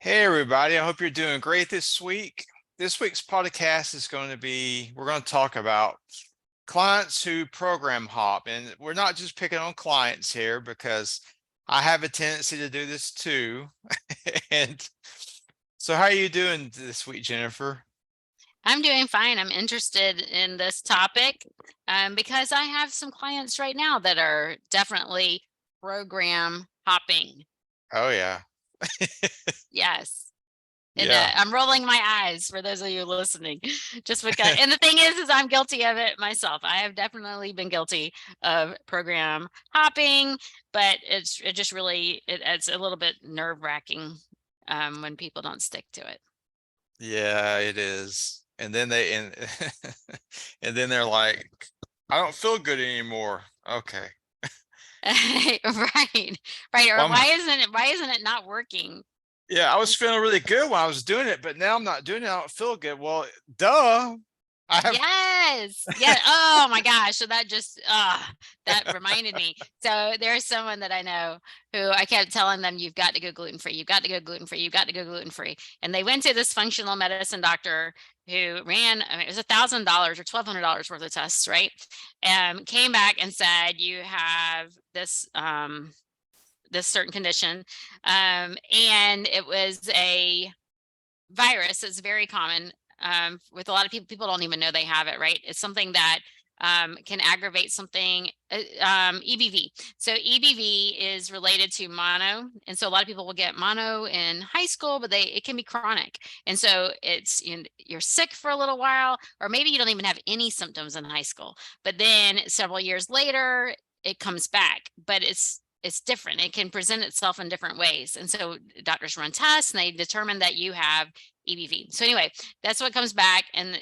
Hey everybody, I hope you're doing great this week. This week's podcast is going to be, we're going to talk about clients who program hop. And we're not just picking on clients here because I have a tendency to do this too. And so how are you doing this week, Jennifer? I'm doing fine. I'm interested in this topic because I have some clients right now that are definitely program hopping. Oh yeah. Yes. And Yeah. I'm rolling my eyes for those of you listening, just because. And the thing is I'm guilty of it myself. I have definitely been guilty of program hopping, but it just really it's a little bit nerve wracking when people don't stick to it. Yeah, it is. And then and then they're like, I don't feel good anymore. Okay. Right, right. Or Well, why isn't it not working? yeah, I was feeling really good when I was doing it, but now I'm not doing it. I don't feel good. Well, duh. I have, Yes. Yeah. Oh my gosh. So that reminded me. So there's someone that I know who I kept telling them, you've got to go gluten free. You've got to go gluten free. You've got to go gluten free. And they went to this functional medicine doctor who ran, I mean, it was $1,000 or $1,200 worth of tests, right? And came back and said, you have this certain condition. And it was a virus that's very common with a lot of people. People don't even know they have it, right? It's something that can aggravate something, EBV. So EBV is related to mono. And so a lot of people will get mono in high school, but it can be chronic. And so you're sick for a little while, or maybe you don't even have any symptoms in high school, but then several years later, it comes back, but it's different. It can present itself in different ways. And so doctors run tests and they determine that you have EBV. So anyway, that's what comes back. And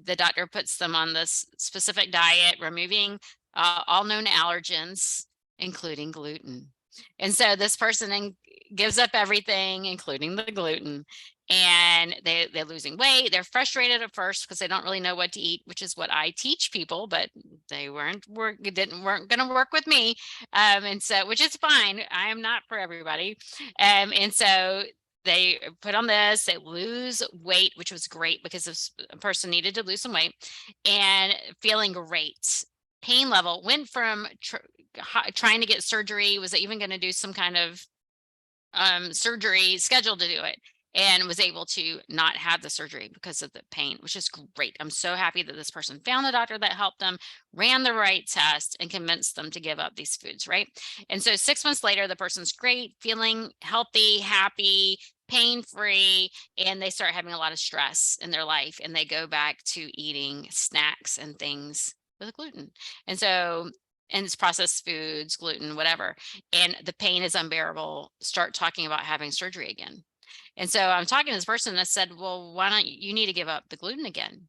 the doctor puts them on this specific diet, removing all known allergens, including gluten. And so this person gives up everything, including the gluten, and they're losing weight. They're frustrated at first because they don't really know what to eat, which is what I teach people, but they weren't going to work with me. And so, which is fine. I am not for everybody. And so they put on this, they lose weight, which was great because this person needed to lose some weight and feeling great. Pain level went from trying to get surgery, was even going to do some kind of surgery scheduled to do it, and was able to not have the surgery because of the pain, which is great. I'm so happy that this person found the doctor that helped them, ran the right test, and convinced them to give up these foods, right? And so 6 months later, the person's great, feeling healthy, happy, pain-free, and they start having a lot of stress in their life, and they go back to eating snacks and things with gluten. And so, and it's processed foods, gluten, whatever, and the pain is unbearable, start talking about having surgery again. And so I'm talking to this person and I said, well, why don't you need to give up the gluten again?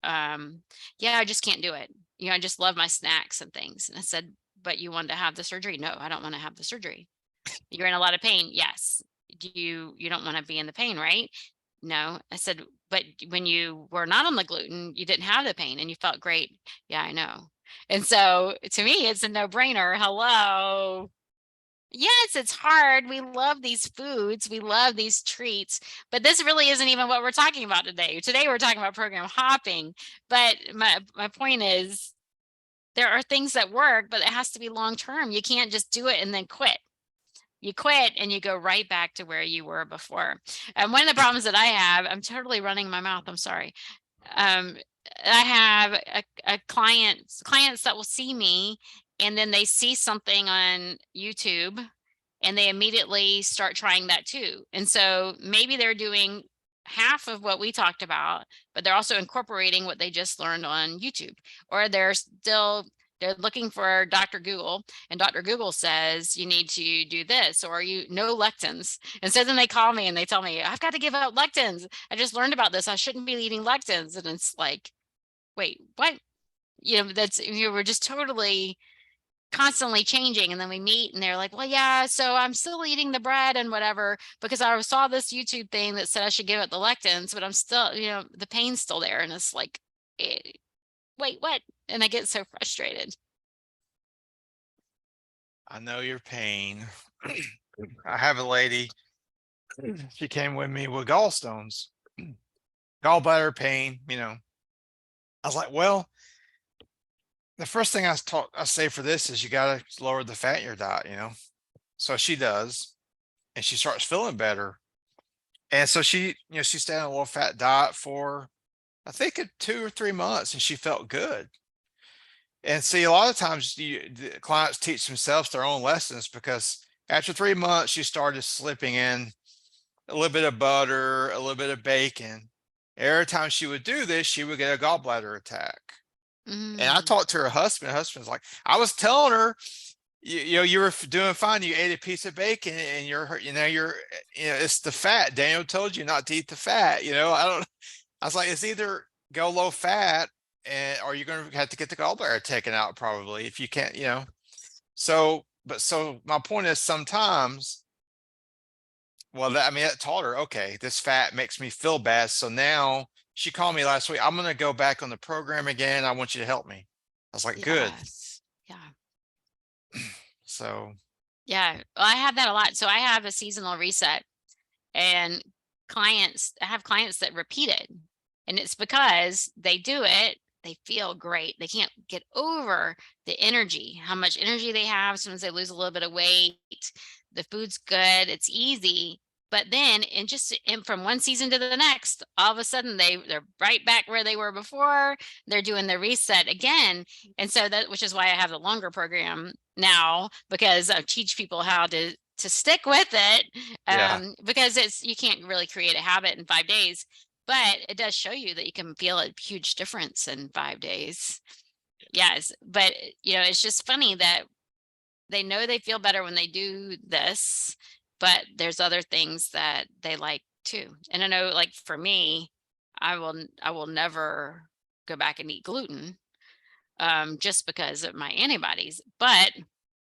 Um, yeah, I just can't do it. I just love my snacks and things. And I said, but you want to have the surgery? No, I don't want to have the surgery. You're in a lot of pain. Yes. You don't want to be in the pain, right? No. I said, but when you were not on the gluten, you didn't have the pain and you felt great. Yeah, I know. And so to me, it's a no brainer. Hello. Yes, it's hard. We love these foods. We love these treats, but this really isn't even what we're talking about today. Today we're talking about program hopping. But my point is there are things that work, but it has to be long term. You can't just do it and then quit. You quit and you go right back to where you were before. And one of the problems that I have, I'm totally running my mouth. I'm sorry. Um, I have a clients that will see me and then they see something on YouTube and they immediately start trying that too. And so maybe they're doing half of what we talked about, but they're also incorporating what they just learned on YouTube, or they're looking for Dr. Google, and Dr. Google says you need to do this, or no lectins. And so then they call me and they tell me, I've got to give up lectins. I just learned about this. I shouldn't be eating lectins. And it's like, wait, what? We're just totally constantly changing. And then we meet and they're like, well, yeah, so I'm still eating the bread and whatever, because I saw this YouTube thing that said I should give it the lectins, but I'm still, the pain's still there. And it's like, wait, what? And I get so frustrated. I know your pain. I have a lady. She came with me with gallstones, gallbladder pain, you know. I was like, well, the first thing I say for this is you got to lower the fat in your diet, you know. So she does, and she starts feeling better. And so she stayed on a low fat diet for I think 2 or 3 months, and she felt good. And see, a lot of times the clients teach themselves their own lessons because after 3 months, she started slipping in a little bit of butter, a little bit of bacon. Every time she would do this, she would get a gallbladder attack. And I Mm, talked to her husband. Her husband's like, I was telling her, you were doing fine. You ate a piece of bacon, and it's the fat. Daniel told you not to eat the fat. I was like, it's either go low fat, or you're going to have to get the gallbladder taken out probably if you can't. So my point is sometimes, well, that taught her, okay, this fat makes me feel bad. So now she called me last week. I'm going to go back on the program again. I want you to help me. I was like, good. yes. Yeah. So Yeah. Well, I have that a lot. So I have a seasonal reset, and I have clients that repeat it. And it's because they do it, they feel great. They can't get over the energy, how much energy they have. Sometimes they lose a little bit of weight. The food's good, it's easy. But then, from one season to the next, all of a sudden they're right back where they were before. They're doing the reset again. And so which is why I have the longer program now, because I teach people how to stick with it, yeah, because you can't really create a habit in 5 days, but it does show you that you can feel a huge difference in 5 days. Yes, but it's just funny that they know they feel better when they do this, but there's other things that they like too. And I know, like for me, I will never go back and eat gluten, just because of my antibodies. But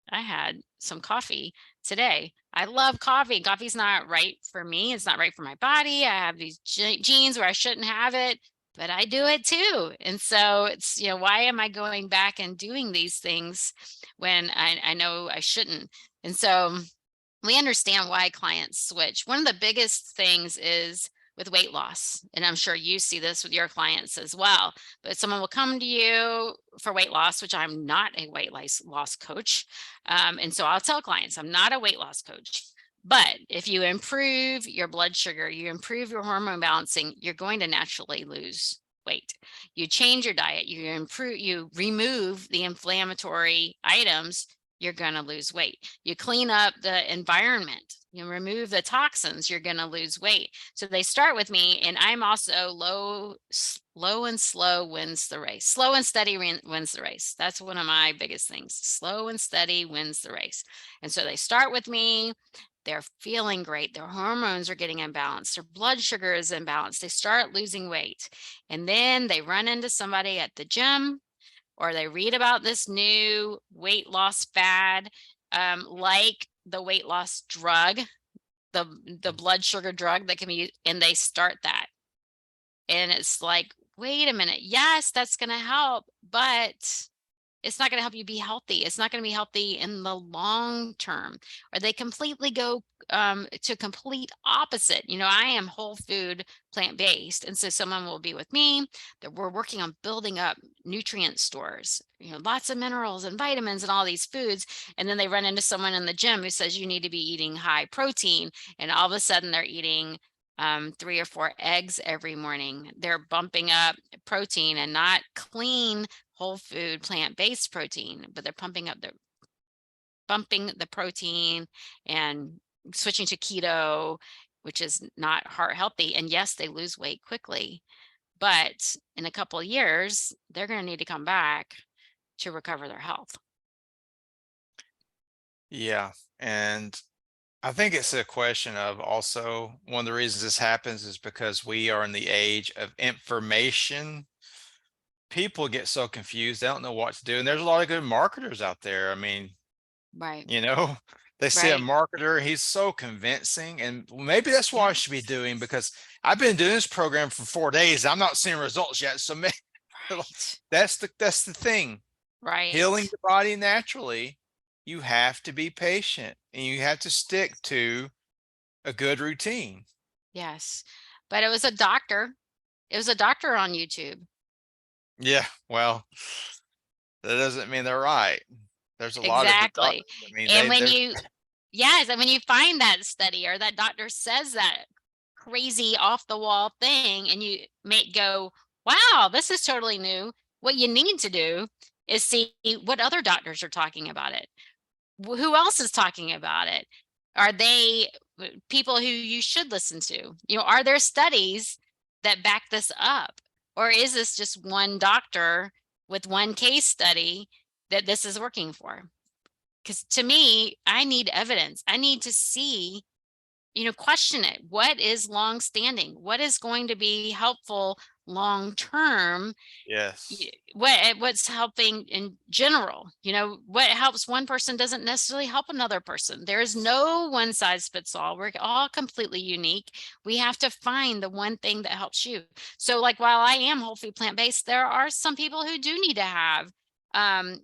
I had some coffee today. I love coffee. Coffee's not right for me. It's not right for my body. I have these genes where I shouldn't have it, but I do it too. And so it's, why am I going back and doing these things when I know I shouldn't? And so we understand why clients switch. One of the biggest things is with weight loss, and I'm sure you see this with your clients as well. But someone will come to you for weight loss, which I'm not a weight loss coach. And so I'll tell clients I'm not a weight loss coach. But if you improve your blood sugar, you improve your hormone balancing, you're going to naturally lose weight. You change your diet, you remove the inflammatory items, you're going to lose weight. You clean up the environment, you remove the toxins, you're going to lose weight. So they start with me, and I'm also low and slow wins the race. Slow and steady wins the race. That's one of my biggest things. Slow and steady wins the race. And so they start with me. They're feeling great. Their hormones are getting imbalanced. Their blood sugar is imbalanced. They start losing weight. And then they run into somebody at the gym, or they read about this new weight loss fad, like the weight loss drug, the blood sugar drug that can be, and they start that. And it's like, wait a minute, yes, that's going to help, but it's not going to help you be healthy. It's not going to be healthy in the long term. Or they completely go to complete opposite. I am whole food, plant-based. And so someone will be with me that we're working on building up nutrient stores, lots of minerals and vitamins and all these foods. And then they run into someone in the gym who says you need to be eating high protein. And all of a sudden they're eating 3 or 4 eggs every morning. They're bumping up protein and not clean whole food plant-based protein, but they're bumping the protein and switching to keto, which is not heart healthy. And yes, they lose weight quickly, but in a couple of years, they're going to need to come back to recover their health. yeah. And I think it's a question of also one of the reasons this happens is because we are in the age of information. People get so confused, they don't know what to do. And there's a lot of good marketers out there. Right. You know, they see a Right. marketer, he's so convincing. And maybe that's what I should be Yes. doing because I've been doing this program for 4 days. I'm not seeing results yet. So maybe Right. that's the thing. Healing Right. the body naturally, you have to be patient and you have to stick to a good routine. Yes. But it was a doctor. It was a doctor on YouTube. Yeah, well, that doesn't mean they're right. There's a lot of good Exactly. doctors. I mean, And when they're you yes, and when you find that study or that doctor says that crazy off the wall thing and you may go, wow, this is totally new. What you need to do is see what other doctors are talking about it. Who else is talking about it? Are they people who you should listen to? You know, are there studies that back this up? Or is this just one doctor with one case study that this is working for? Because to me, I need evidence. I need to see, question it. What is long standing? What is going to be helpful long term? yes. What's helping in general? What helps one person doesn't necessarily help another person. There is no one size fits all. We're all completely unique. We have to find the one thing that helps you. So like, while I am whole food plant-based, there are some people who do need to have um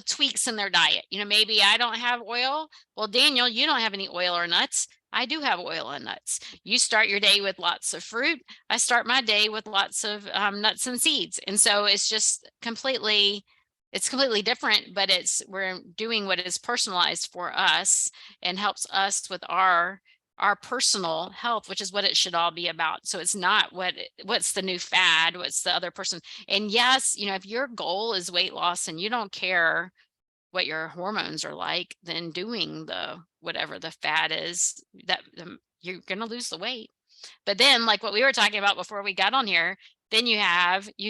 tweaks in their diet. Maybe I don't have oil. Well, Daniel, you don't have any oil or nuts. I do have oil and nuts. You start your day with lots of fruit. I start my day with lots of nuts and seeds. And so it's completely different, but we're doing what is personalized for us and helps us with our personal health, which is what it should all be about. So it's not what's the new fad, what's the other person. And yes, if your goal is weight loss and you don't care what your hormones are like, then doing the whatever the fad is, that you're going to lose the weight. But then, like what we were talking about before we got on here, then you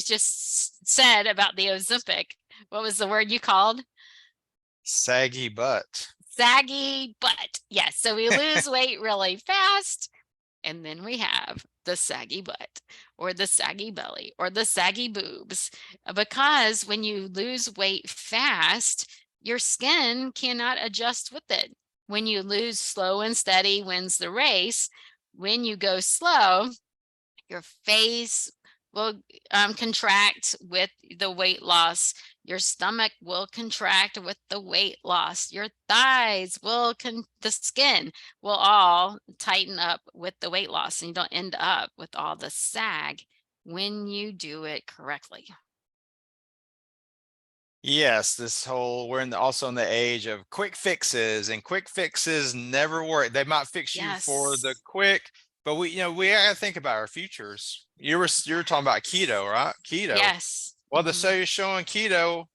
just said about the Ozempic. What was the word you called? Saggy butt. Saggy butt. Yes. So we lose weight really fast. And then we have the saggy butt or the saggy belly or the saggy boobs. Because when you lose weight fast, your skin cannot adjust with it. When you lose, slow and steady wins the race. When you go slow, your face will contract with the weight loss. Your stomach will contract with the weight loss. Your thighs the skin will all tighten up with the weight loss, and you don't end up with all the sag when you do it correctly. Yes, also in the age of quick fixes, and quick fixes never work. They might fix you for the Yes. quick, but we gotta think about our futures. You were talking about keto, right? Keto. Yes. Well, the study's showing keto,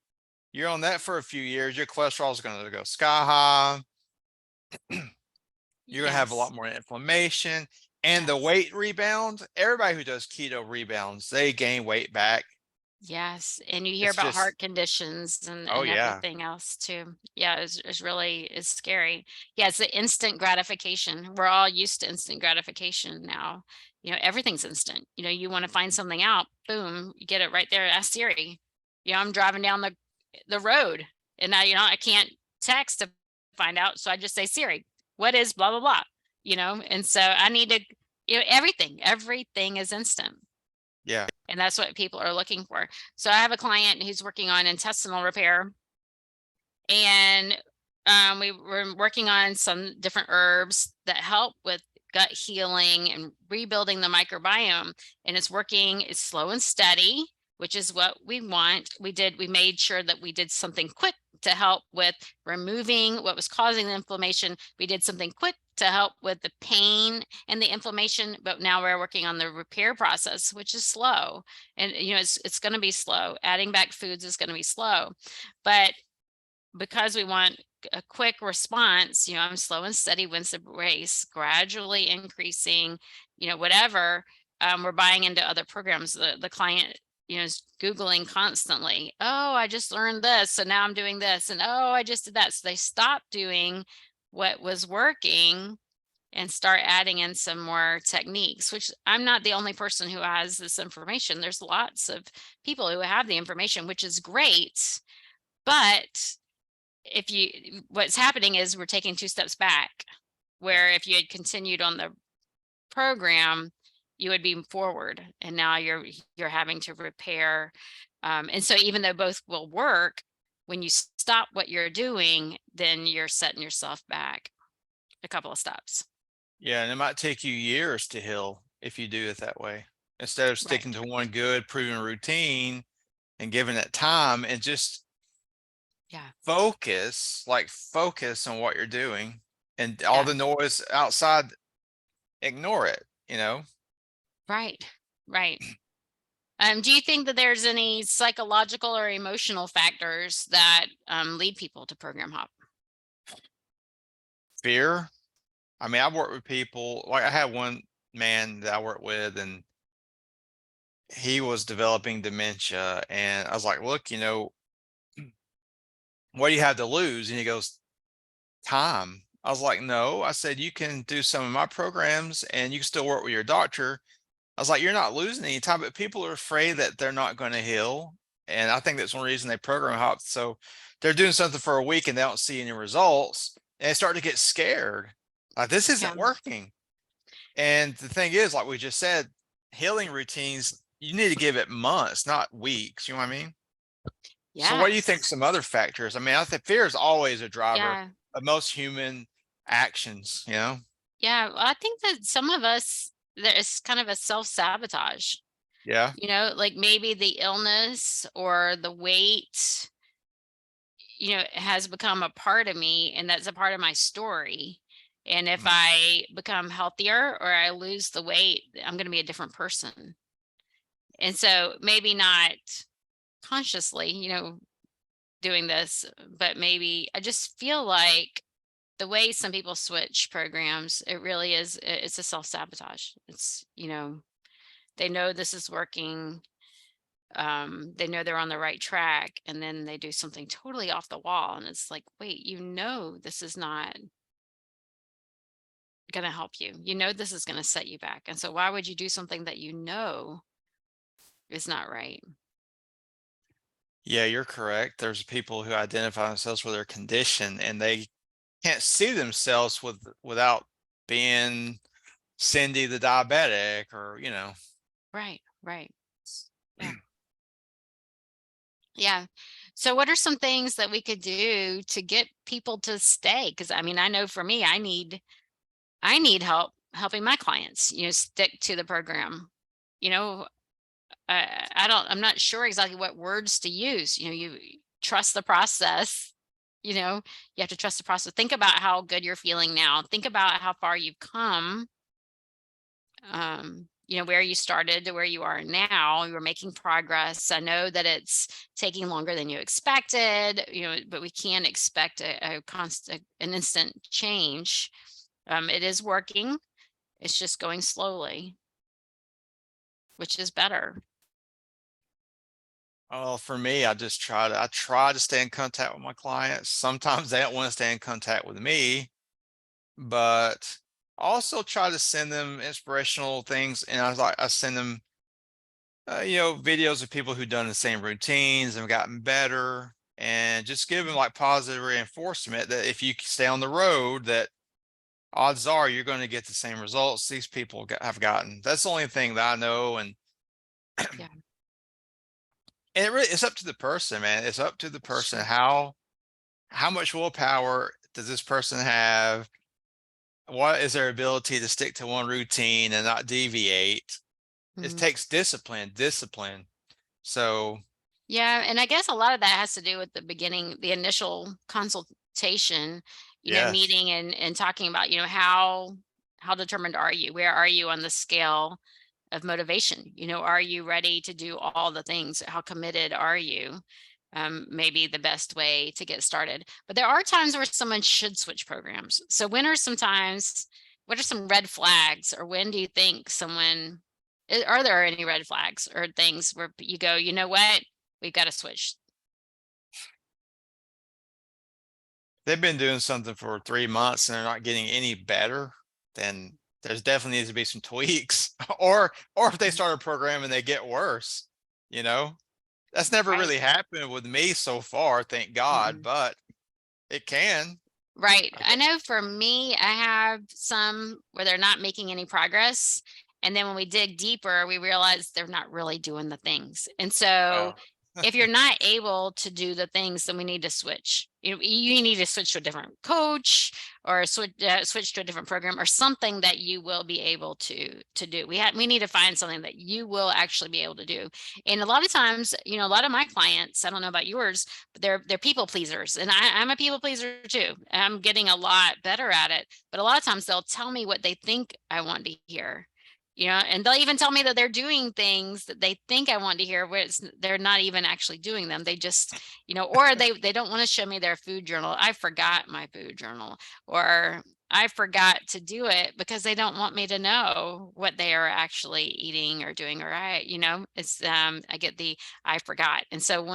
you're on that for a few years, your cholesterol is gonna go sky high. You're gonna have a lot Yes. more inflammation and the Yes. weight rebound. Everybody who does keto rebounds, they gain weight back. Yes, and you hear It's about just, heart conditions and oh and yeah. everything else too. Yeah, it's really is scary. Yeah, it's the instant gratification. We're all used to instant gratification now. Everything's instant. You want to find something out, boom, you get it right there. Ask Siri. I'm driving down the road and I can't text to find out, so I just say, Siri, what is blah blah blah? And so I need to, everything is instant. Yeah. And that's what people are looking for. So I have a client who's working on intestinal repair, and we were working on some different herbs that help with gut healing and rebuilding the microbiome. And it's slow and steady, which is what we want. We made sure that we did something quick to help with removing what was causing the inflammation. We did something quick to help with the pain and the inflammation, but now we're working on the repair process, which is slow. And it's going to be slow. Adding back foods is going to be slow, but because we want a quick response, I'm slow and steady wins the race, gradually increasing, whatever. We're buying into other programs. The client, is Googling constantly. Oh, I just learned this. So now I'm doing this. And oh, I just did that. So they stop doing what was working and start adding in some more techniques, which I'm not the only person who has this information. There's lots of people who have the information, which is great. But what's happening is we're taking two steps back, where if you had continued on the program, you would be forward, and now you're having to repair. And so even though both will work, when you stop what you're doing, then you're setting yourself back a couple of steps. Yeah, and it might take you years to heal if you do it that way. Instead of sticking Right. to one good proven routine and giving it time and just Yeah. focus on what you're doing and all Yeah. the noise outside, ignore it, Right. Right. Do you think that there's any psychological or emotional factors that lead people to program hop? Fear. I mean, I've worked with people, like I had one man that I worked with, and he was developing dementia. And I was like, look, what do you have to lose? And he goes, time. I was like, no. I said, you can do some of my programs and you can still work with your doctor. I was like, you're not losing any time, but people are afraid that they're not going to heal. And I think that's one reason they program hop. So they're doing something for a week and they don't see any results and they start to get scared. Like, this Yeah. isn't working. And the thing is, like we just said, healing routines, you need to give it months, not weeks. You know what I mean? So what do you think Yes. some other factors? I mean, I think fear is always a driver Yeah. of most human actions. Yeah. Well, I think that some of us, there's kind of a self-sabotage, Yeah. like maybe the illness or the weight, has become a part of me, and that's a part of my story. And if Mm. I become healthier or I lose the weight, I'm going to be a different person. And so maybe not consciously, doing this, but maybe I just feel like the way some people switch programs, it really is, it's a self-sabotage. It's, they know this is working. They know they're on the right track, and then they do something totally off the wall. And it's like, wait, this is not going to help you. This is going to set you back. And so why would you do something that is not right? Yeah, you're correct. There's people who identify themselves with their condition and they can't see themselves without being Cindy the diabetic or. Right, right. Yeah. Yeah. So what are some things that we could do to get people to stay? Because I mean, I know for me, I need help helping my clients, stick to the program. You know, I'm not sure exactly what words to use. You trust the process. You have to trust the process. Think about how good you're feeling now. Think about how far you've come. Where you started to where you are now. You're making progress. I know that it's taking longer than you expected, but we can't expect a constant, an instant change. It is working. It's just going slowly, which is better. Well, for me, I try to stay in contact with my clients. Sometimes they don't want to stay in contact with me, but also try to send them inspirational things. And I send them, videos of people who've done the same routines and gotten better, and just give them like positive reinforcement that if you stay on the road, that odds are you're going to get the same results these people have gotten. That's the only thing that I know. Yeah. And it's up to the person, man. It's up to the person. Sure. How much willpower does this person have? What is their ability to stick to one routine and not deviate? It Mhm. takes discipline. So Yeah, and I guess a lot of that has to do with the beginning, the initial consultation, yes. meeting and talking about, how determined are you? Where are you on the scale of motivation? Are you ready to do all the things? How committed are you? Maybe the best way to get started. But there are times where someone should switch programs. So what are some red flags, or when do you think are there any red flags or things where you go, you know what? We've got to switch. They've been doing something for 3 months and they're not getting any better, then there's definitely needs to be some tweaks. Or if they Mhm. start a program and they get worse, you know. That's never Right. really happened with me so far, thank God, Mm-mm. but it can. Right. I I get know for me, I have some where they're not making any progress. And then when we dig deeper, we realize they're not really doing the things. And so well, if you're not able to do the things, then we need to switch. you need to switch to a different coach or switch to a different program or something that you will be able to do. We need to find something that you will actually be able to do. And a lot of times, a lot of my clients, I don't know about yours, but they're people pleasers, and I'm a people pleaser too. I'm getting a lot better at it, but a lot of times they'll tell me what they think I want to hear. And they'll even tell me that they're doing things that they think I want to hear, where they're not even actually doing them. They just, or they don't want to show me their food journal. I forgot my food journal, or I forgot to do it because they don't want me to know what they are actually eating or doing. Or it's I get the I forgot. And so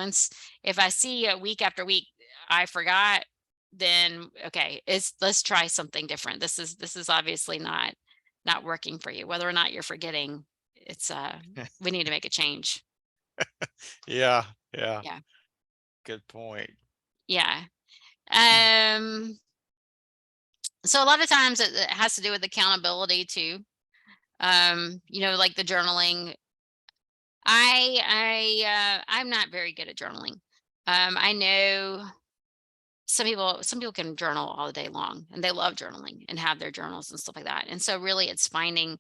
if I see a week after week, I forgot, then okay, let's try something different. This is obviously not working for you, whether or not you're forgetting. It's we need to make a change. Yeah, yeah, Yeah. good point. Yeah. um so a lot of times it has to do with accountability too. Like the journaling. I'm not very good at journaling. I know some people can journal all day long, and they love journaling and have their journals and stuff like that. And so really it's finding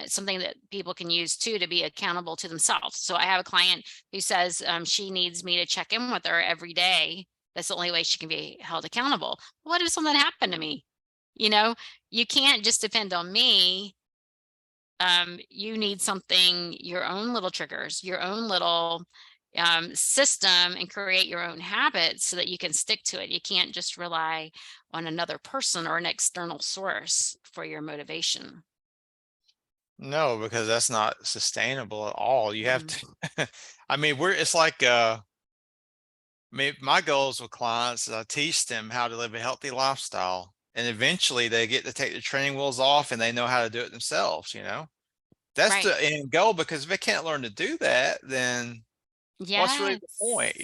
something that people can use too to be accountable to themselves. So I have a client who says she needs me to check in with her every day. That's the only way she can be held accountable. What if something happened to me? you know you can't just depend on me. You need something, your own little triggers, your own little system, and create your own habits so that you can stick to it. You can't just rely on another person or an external source for your motivation. No, because that's not sustainable at all. You have Mhm. to, I mean, it's like, my goals with clients is I teach them how to live a healthy lifestyle. And eventually they get to take the training wheels off and they know how to do it themselves. That's Right. the end goal, because if they can't learn to do that, then what's really the Yes. point?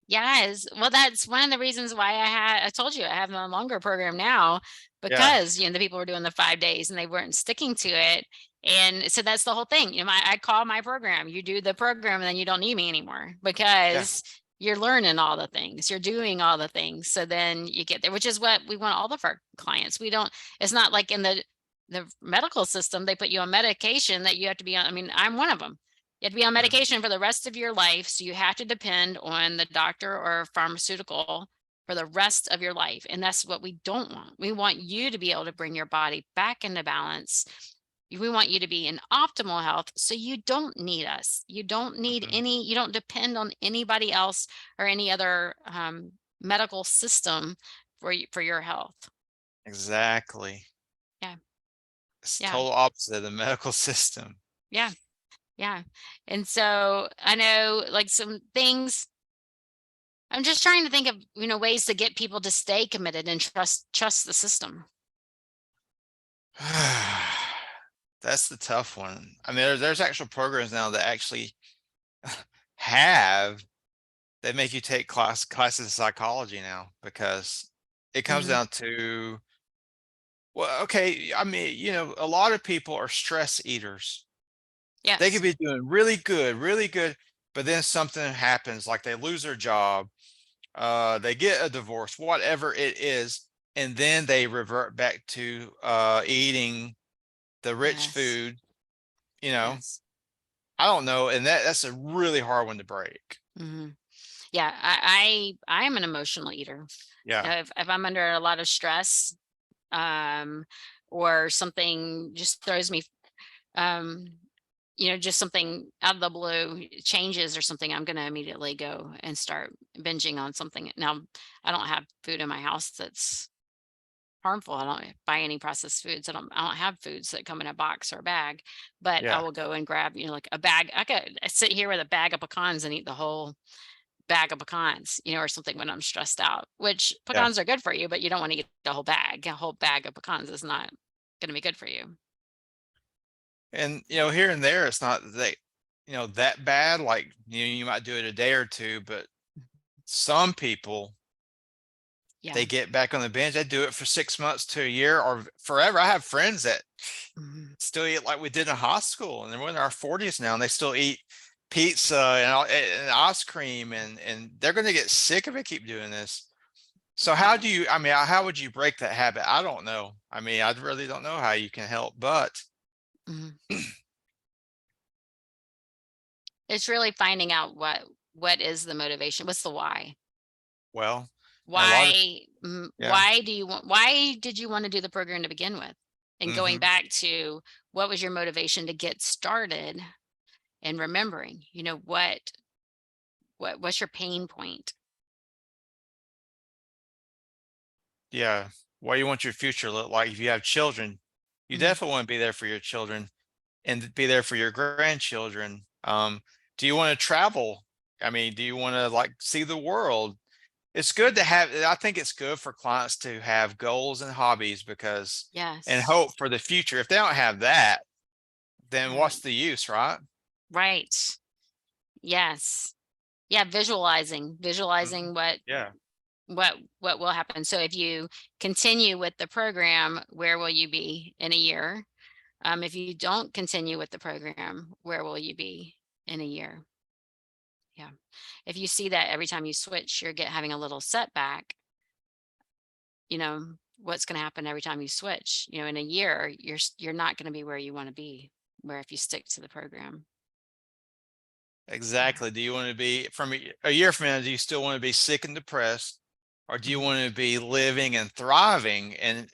Yes. Well, that's one of the reasons why I told you I have a longer program now, Yeah, because, the people were doing the 5 days and they weren't sticking to it. And so that's the whole thing. I call my program, you do the program and then you don't need me anymore, yeah. because you're learning all the things, you're doing all the things. So then you get there, which is what we want all of our clients. It's not like in the medical system, they put you on medication that you have to be on. I mean, I'm one of them. You have to be on Mm. medication for the rest of your life. So you have to depend on the doctor or pharmaceutical for the rest of your life. And that's what we don't want. We want you to be able to bring your body back into balance. We want you to be in optimal health. So you don't need us. You don't need Mhm. you don't depend on anybody else or any other medical system for your health. Exactly. Yeah. It's Yeah. total opposite of the medical system. Yeah. Yeah. And so I know like some things. I'm just trying to think of, ways to get people to stay committed and trust the system. That's the tough one. I mean, there's actual programs now that actually have they make you take classes in psychology now, because it comes Mhm. down to, well, okay, I mean, a lot of people are stress eaters. They could Yes. be doing really good, but then something happens, like they lose their job, they get a divorce, whatever it is, and then they revert back to eating the rich Yes. food. You know, Yes. I don't know, and that's a really hard one to break. Hmm. Yeah. I am an emotional eater. Yeah, If I'm under a lot of stress, um, or something just throws me, um, just something out of the blue changes or something, I'm going to immediately go and start binging on something. Now, I don't have food in my house that's harmful. I don't buy any processed foods. I don't have foods that come in a box or a bag, but I yeah, will go and grab, like a bag. I could sit here with a bag of pecans and eat the whole bag of pecans, or something when I'm stressed out, which yeah. pecans are good for you, but you don't want to eat the whole bag. A whole bag of pecans is not going to be good for you. And here and there, it's not that bad. Like, you might do it a day or two, but some people, Yeah. they get back on the bench. They do it for 6 months to a year or forever. I have friends that Mhm. still eat like we did in high school, and they're in our 40s now, and they still eat pizza and ice cream, and they're going to get sick if they keep doing this. So how do you, I mean, how would you break that habit? I don't know. I mean, I really don't know how you can help, but Mhm. It's really finding out what is the motivation? What's the why? well, and a lot of, yeah. Why do you want why did you want to do the program to begin with? And going Hmm. back to what was your motivation to get started and remembering, what's your pain point? Yeah. What do you want your future to look like? If you have children, you Mhm. definitely want to be there for your children and be there for your grandchildren. Do you want to travel? I mean, do you want to like see the world? It's good to have, I think it's good for clients to have goals and hobbies because, and Yes. hope for the future. If they don't have that, then Right. what's the use, right? Right. Yes. Yeah, Mhm. visualizing Yeah, what will happen. So if you continue with the program, where will you be in a year? If you don't continue with the program, where will you be in a year? Yeah. If you see that every time you switch, you're having a little setback, what's going to happen every time you switch? In a year, you're not going to be where you want to be. Where if you stick to the program. Yeah. exactly. Do you want to be from a year from now, do you still want to be sick and depressed? Or do you Mhm. want to be living and thriving? And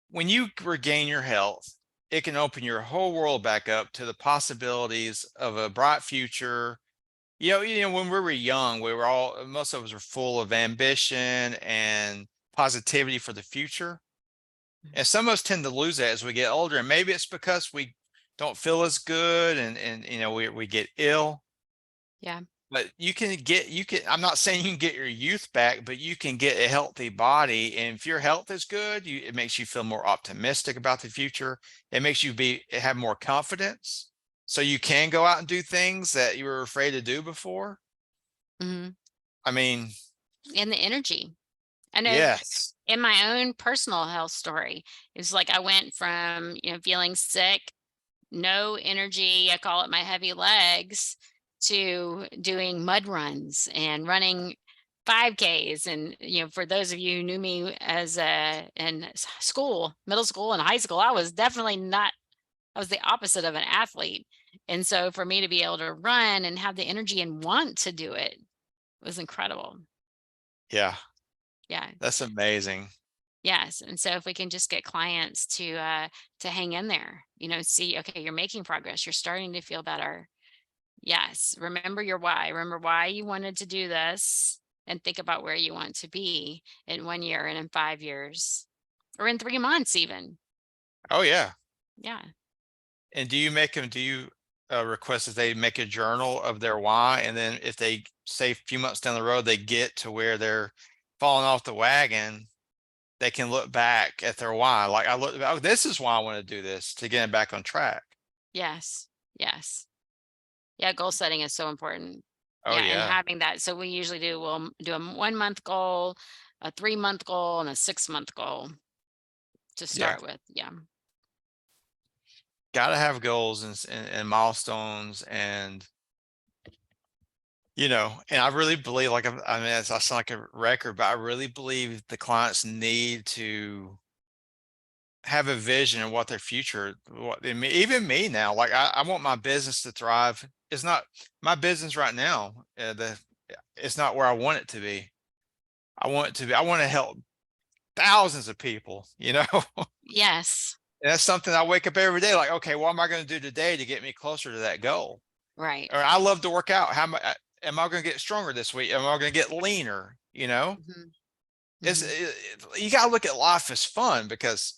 when you regain your health, it can open your whole world back up to the possibilities of a bright future. When we were young, we were all, most of us were full of ambition and positivity for the future. Mhm. And some of us tend to lose that as we get older. And maybe it's because we don't feel as good and we get ill. Yeah. But I'm not saying you can get your youth back, but you can get a healthy body. And if your health is good, it makes you feel more optimistic about the future. It makes you have more confidence. So you can go out and do things that you were afraid to do before. Hmm. I mean, And the energy. I know yes. in my own personal health story, it's like I went from, feeling sick, no energy, I call it my heavy legs, to doing mud runs and running 5Ks. And, for those of you who knew me in school, middle school and high school, I was definitely not, I was the opposite of an athlete. And so for me to be able to run and have the energy and want to do it was incredible. Yeah. Yeah. That's amazing. Yes, and so if we can just get clients to hang in there, see, okay, you're making progress, you're starting to feel better. Yes, remember your why. Remember why you wanted to do this and think about where you want to be in 1 year and in 5 years or in 3 months even. Oh yeah. Yeah. And do you request that they make a journal of their why? And then if they say a few months down the road, they get to where they're falling off the wagon, they can look back at their why. Like I look, oh, this is why I want to do this to get it back on track. Yes. Yes. Yeah, goal setting is so important. Oh Yeah, and yeah. having that. So we'll do a 1 month goal, a 3 month goal, and a 6 month goal to Yeah. start with. Yeah. Got to have goals and milestones and I really believe like I mean, I sound like a record, but I really believe the clients need to have a vision of what their future, even me now, like I want my business to thrive. It's not my business right now. It's not where I want it to be. I want to help thousands of people. Yes. And that's something I wake up every day like, okay, what am I going to do today to get me closer to that goal? Right. Or I love to work out. Am I going to get stronger this week? Am I going to get leaner? Mhm. It's Mhm. you got to look at life as fun because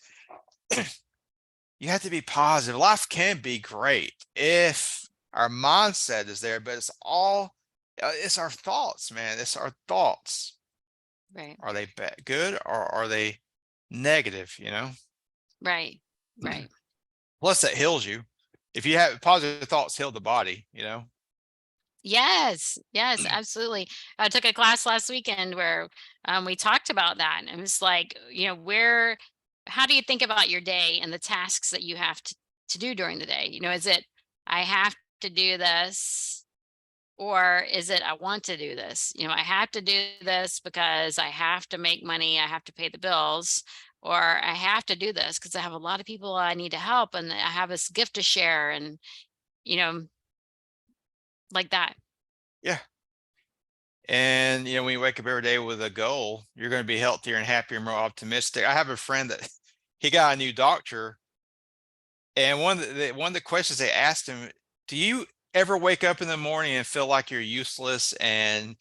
you have to be positive. Life can be great if our mindset is there, but it's our thoughts, man. It's our thoughts. Right. Are they good or are they negative? Right. Right. Plus, that heals you. If you have positive thoughts, heal the body. Yes. Yes, absolutely. I took a class last weekend where we talked about that. And it was like, how do you think about your day and the tasks that you have to do during the day? Is it, I have to do this, Or is it, I want to do this? You know, I have to do this because I have to make money, I have to pay the bills, or I have to do this because I have a lot of people I need to help and I have this gift to share, and, you know, like that. Yeah. And, when you wake up every day with a goal, you're going to be healthier and happier, more optimistic. I have a friend that he got a new doctor, and one of the questions they asked him, do you ever wake up in the morning and feel like you're useless? And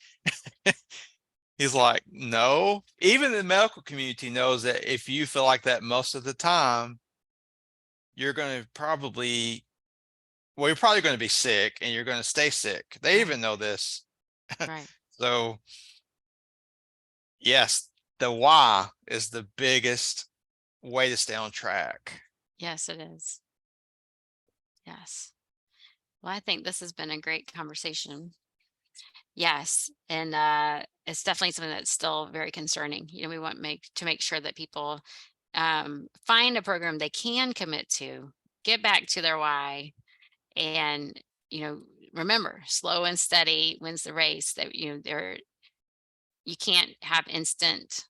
he's like, no. Even the medical community knows that if you feel like that most of the time, you're going to probably, well, you're probably going to be sick and you're going to stay sick. They Right. even know this. Right. So, yes, the why is the biggest way to stay on track. Yes, it is. Yes. Well, I think this has been a great conversation. Yes. And it's definitely something that's still very concerning. You know, we want to make sure that people find a program they can commit to, get back to their why, and, you know, remember, slow and steady wins the race. That, you know, you can't have instant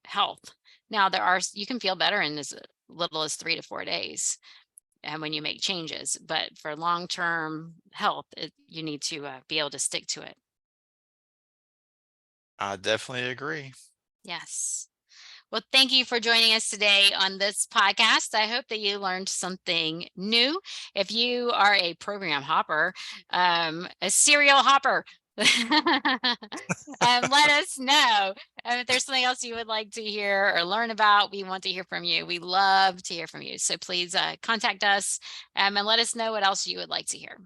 health. Now there are, you can feel better in as little as 3 to 4 days, and when you make changes, but for long-term health, you need to be able to stick to it. I definitely agree. Yes. Well, thank you for joining us today on this podcast. I hope that you learned something new. If you are a program hopper, a serial hopper, let us know. If there's something else you would like to hear or learn about, we want to hear from you. We love to hear from you. So please contact us and let us know what else you would like to hear.